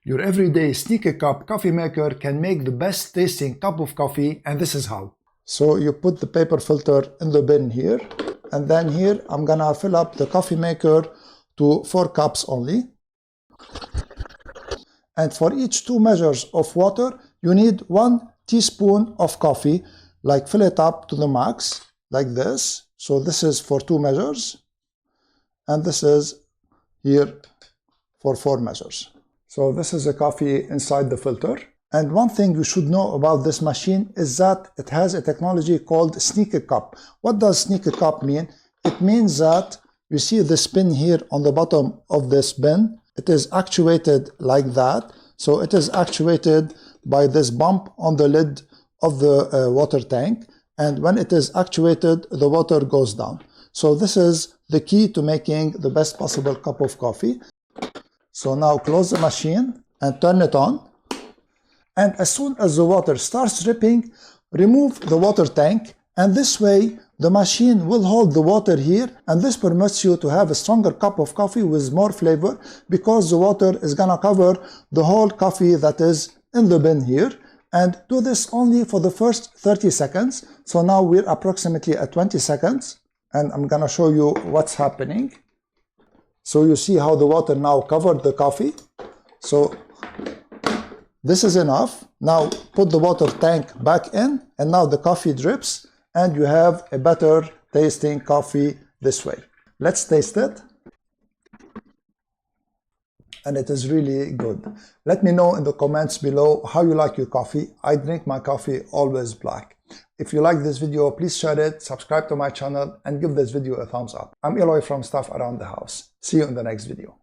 Your everyday sneaker cup coffee maker can make the best tasting cup of coffee, and this is how. So you put the paper filter in the bin here, and then here I'm gonna fill up the coffee maker to 4 cups only. And for each 2 measures of water, you need 1 teaspoon of coffee, like fill it up to the max, like this. So this is for 2 measures, and this is here for 4 measures. So this is the coffee inside the filter. And one thing you should know about this machine is that it has a technology called sneaker cup. What does sneaker cup mean? It means that you see this pin here on the bottom of this bin. It is actuated like that. So it is actuated by this bump on the lid of the water tank. And when it is actuated, the water goes down. So this is the key to making the best possible cup of coffee. So now close the machine and turn it on. And as soon as the water starts dripping, remove the water tank. And this way, the machine will hold the water here. And this permits you to have a stronger cup of coffee with more flavor, because the water is gonna cover the whole coffee that is in the bin here. And do this only for the first 30 seconds. So now we're approximately at 20 seconds. And I'm gonna show you what's happening. So you see how the water now covered the coffee. So this is enough. Now put the water tank back in, and now the coffee drips, and you have a better tasting coffee this way. Let's taste it. And it is really good. Let me know in the comments below how you like your coffee. I drink my coffee always black. If you like this video, please share it, subscribe to my channel, and give this video a thumbs up. I'm Eloy from Stuff Around the House. See you in the next video.